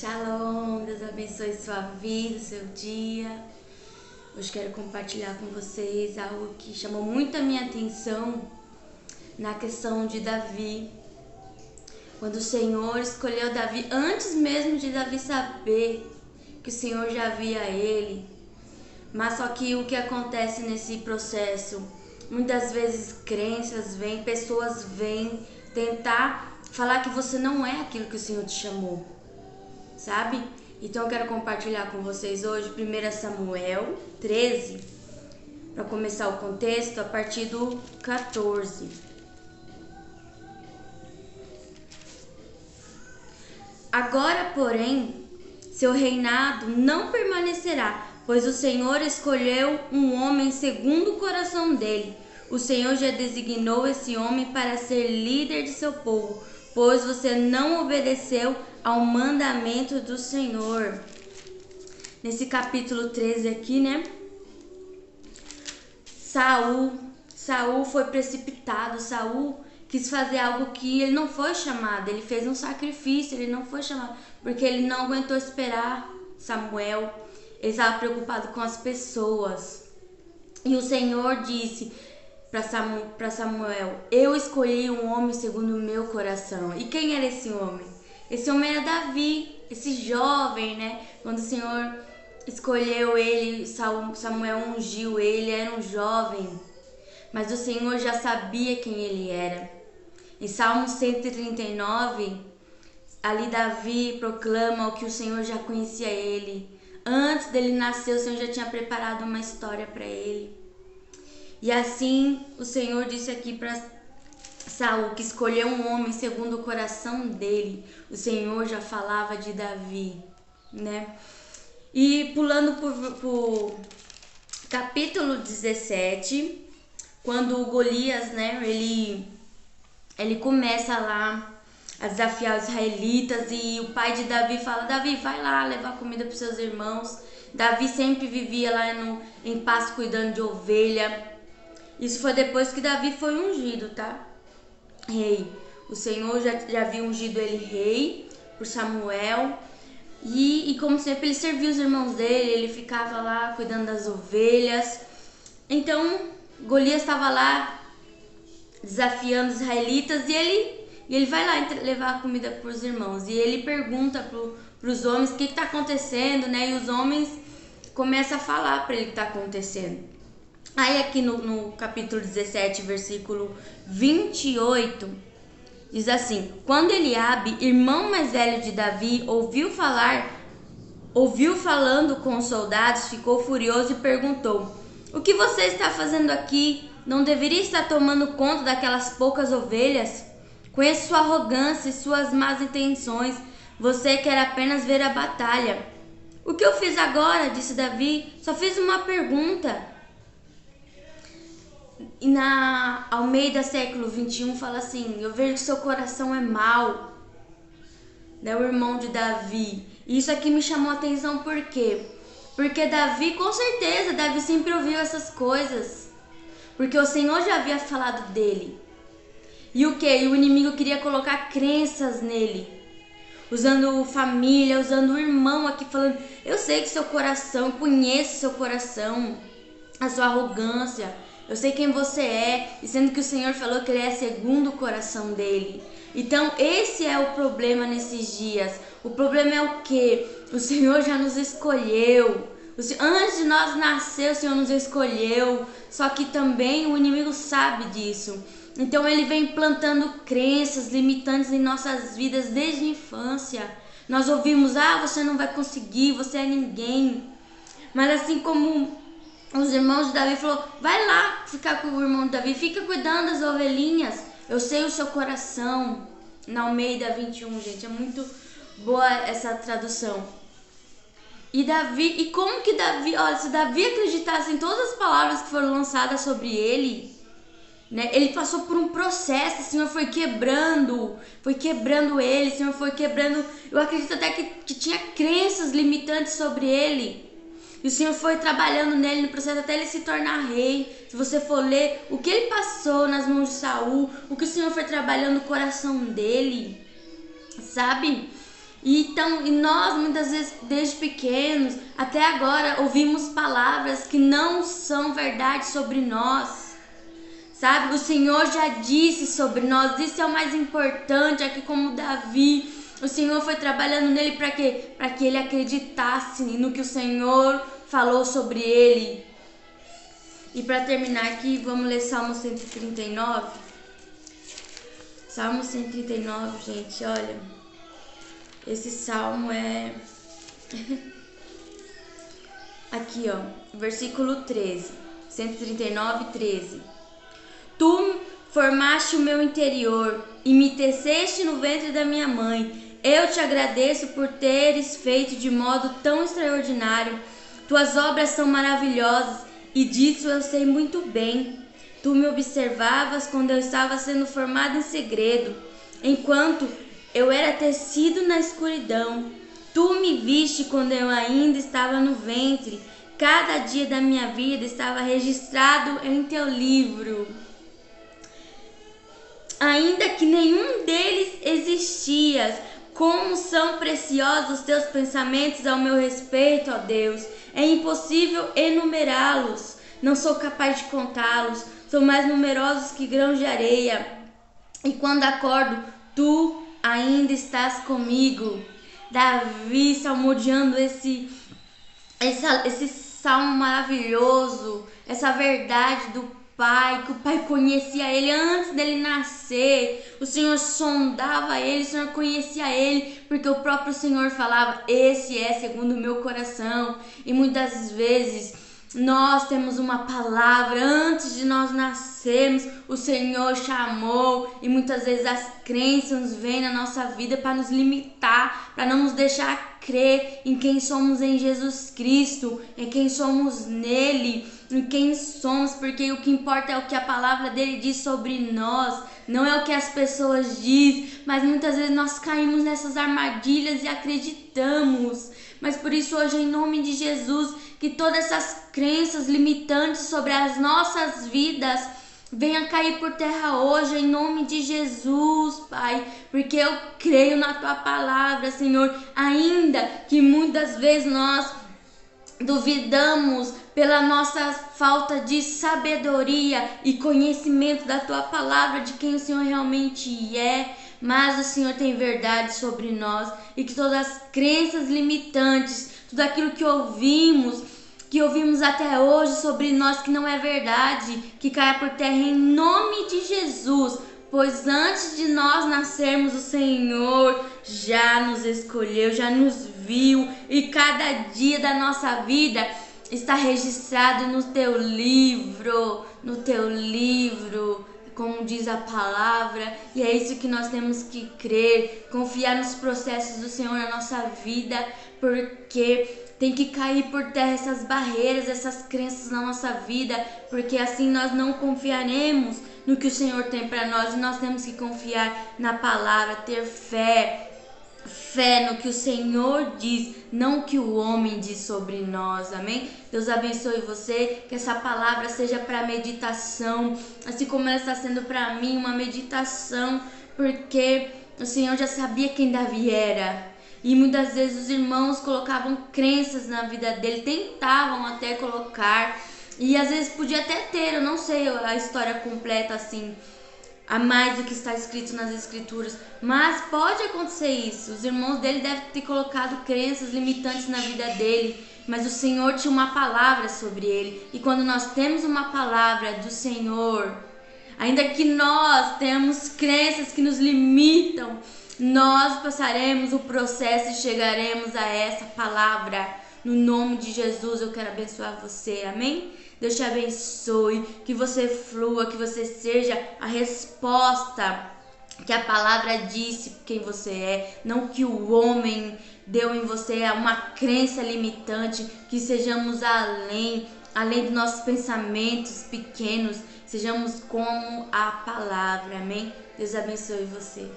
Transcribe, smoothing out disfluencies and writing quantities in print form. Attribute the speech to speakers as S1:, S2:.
S1: Shalom, Deus abençoe sua vida, seu dia. Hoje quero compartilhar com vocês algo que chamou muito a minha atenção na questão de Davi. Quando o Senhor escolheu Davi, antes mesmo de Davi saber que o Senhor já via ele. Mas só que o que acontece nesse processo? Muitas vezes crenças vêm, pessoas vêm tentar falar que você não é aquilo que o Senhor te chamou, sabe? Então eu quero compartilhar com vocês hoje 1 Samuel 13, para começar o contexto, a partir do 14. Agora, porém, seu reinado não permanecerá, pois o Senhor escolheu um homem segundo o coração dele. O Senhor já designou esse homem para ser líder de seu povo, pois você não obedeceu ao mandamento do Senhor. Nesse capítulo 13 aqui, né? Saul foi precipitado. Saul quis fazer algo que ele não foi chamado. Ele fez um sacrifício, ele não foi chamado, porque ele não aguentou esperar Samuel. Ele estava preocupado com as pessoas. E o Senhor disse para Samuel: eu escolhi um homem segundo o meu coração. E quem era esse homem? Esse homem era Davi, esse jovem, né? Quando o Senhor escolheu ele, Samuel ungiu ele, era um jovem. Mas o Senhor já sabia quem ele era. Em Salmo 139, ali Davi proclama que o Senhor já conhecia ele. Antes dele nascer, o Senhor já tinha preparado uma história para ele. E assim o Senhor disse aqui para Saul que escolheu um homem segundo o coração dele. O Senhor já falava de Davi, né? E pulando por capítulo 17, quando Golias, né, ele começa lá a desafiar os israelitas, e o pai de Davi fala: Davi, vai lá levar comida para os seus irmãos. Davi sempre vivia lá em pasto cuidando de ovelha. Isso foi depois que Davi foi ungido, tá? Rei. O Senhor já havia ungido ele rei por Samuel. E como sempre, ele servia os irmãos dele, ele ficava lá cuidando das ovelhas. Então, Golias estava lá desafiando os israelitas, e ele vai lá levar a comida para os irmãos. E ele pergunta para os homens o que está acontecendo, né? E os homens começam a falar para ele o que está acontecendo. Aí aqui no capítulo 17, versículo 28, diz assim: quando Eliabe, irmão mais velho de Davi, ouviu falando com os soldados, ficou furioso e perguntou: o que você está fazendo aqui? Não deveria estar tomando conta daquelas poucas ovelhas? Conheço sua arrogância e suas más intenções. Você quer apenas ver a batalha. O que eu fiz agora? Disse Davi. Só fiz uma pergunta. E na Almeida século 21 fala assim: eu vejo que seu coração é mau, né? O irmão de Davi. E isso aqui me chamou a atenção, por quê? Porque Davi, com certeza, Davi sempre ouviu essas coisas, porque o Senhor já havia falado dele. E o que? E o inimigo queria colocar crenças nele, usando família, usando o irmão aqui, falando: eu sei que seu coração, eu conheço seu coração, a sua arrogância, eu sei quem você é, e sendo que o Senhor falou que ele é segundo o coração dele. Então esse é o problema nesses dias. O problema é o quê? O Senhor já nos escolheu. Antes de nós nascer, o Senhor nos escolheu. Só que também o inimigo sabe disso. Então ele vem plantando crenças limitantes em nossas vidas desde a infância. Nós ouvimos: você não vai conseguir, você é ninguém. Mas assim como os irmãos de Davi falou: vai lá ficar com o irmão de Davi, fica cuidando das ovelhinhas, eu sei o seu coração. Na Almeida 21, gente, é muito boa essa tradução. E como que Davi, olha, se Davi acreditasse em todas as palavras que foram lançadas sobre ele, né, ele passou por um processo, o Senhor foi quebrando ele, o Senhor foi quebrando, eu acredito até que tinha crenças limitantes sobre ele. E o Senhor foi trabalhando nele no processo até ele se tornar rei. Se você for ler o que ele passou nas mãos de Saul, o que o Senhor foi trabalhando no coração dele, sabe? E nós muitas vezes desde pequenos até agora ouvimos palavras que não são verdade sobre nós. Sabe, o Senhor já disse sobre nós, isso é o mais importante, aqui como Davi, o Senhor foi trabalhando nele para quê? Para que ele acreditasse no que o Senhor falou sobre ele. E para terminar aqui, vamos ler Salmo 139. Salmo 139, gente, olha, esse salmo é... Aqui, ó, versículo 13, 139, 13. Tu formaste o meu interior e me teceste no ventre da minha mãe. Eu te agradeço por teres feito de modo tão extraordinário. Tuas obras são maravilhosas e disso eu sei muito bem. Tu me observavas quando eu estava sendo formado em segredo, enquanto eu era tecido na escuridão. Tu me viste quando eu ainda estava no ventre. Cada dia da minha vida estava registrado em teu livro, ainda que nenhum deles existia. Como são preciosos os teus pensamentos ao meu respeito, ó Deus. É impossível enumerá-los. Não sou capaz de contá-los. São mais numerosos que grãos de areia. E quando acordo, tu ainda estás comigo. Davi salmodiando esse salmo maravilhoso, essa verdade do Pai, que o Pai conhecia ele antes dele nascer. O Senhor sondava ele, o Senhor conhecia ele, porque o próprio Senhor falava: esse é segundo o meu coração. E muitas vezes nós temos uma palavra antes de nós nascermos, o Senhor chamou, e muitas vezes as crenças vêm na nossa vida para nos limitar, para não nos deixar crer em quem somos em Jesus Cristo, em quem somos nele, em quem somos, porque o que importa é o que a palavra dele diz sobre nós, não é o que as pessoas dizem. Mas muitas vezes nós caímos nessas armadilhas e acreditamos. Mas por isso hoje, em nome de Jesus, que todas essas crenças limitantes sobre as nossas vidas venha cair por terra hoje, em nome de Jesus, Pai, porque eu creio na Tua palavra, Senhor, ainda que muitas vezes nós duvidamos pela nossa falta de sabedoria e conhecimento da Tua palavra, de quem o Senhor realmente é, mas o Senhor tem verdade sobre nós, e que todas as crenças limitantes, tudo aquilo que ouvimos até hoje sobre nós que não é verdade, que caia por terra em nome de Jesus, pois antes de nós nascermos o Senhor já nos escolheu, já nos viu, e cada dia da nossa vida está registrado no Teu livro, como diz a palavra, e é isso que nós temos que crer, confiar nos processos do Senhor na nossa vida, porque tem que cair por terra essas barreiras, essas crenças na nossa vida, porque assim nós não confiaremos no que o Senhor tem para nós, e nós temos que confiar na palavra, ter fé no que o Senhor diz, não o que o homem diz sobre nós, amém? Deus abençoe você, que essa palavra seja para meditação, assim como ela está sendo para mim uma meditação, porque o Senhor já sabia quem Davi era. E muitas vezes os irmãos colocavam crenças na vida dele, tentavam até colocar, e às vezes podia até ter, eu não sei a história completa assim, a mais do que está escrito nas escrituras, mas pode acontecer isso. Os irmãos dele devem ter colocado crenças limitantes na vida dele, mas o Senhor tinha uma palavra sobre ele, e quando nós temos uma palavra do Senhor, ainda que nós tenhamos crenças que nos limitam, nós passaremos o processo e chegaremos a essa palavra. No nome de Jesus eu quero abençoar você, amém? Deus te abençoe, que você flua, que você seja a resposta que a palavra disse quem você é, não que o homem deu em você, é uma crença limitante, que sejamos além dos nossos pensamentos pequenos, sejamos como a palavra, amém? Deus abençoe você.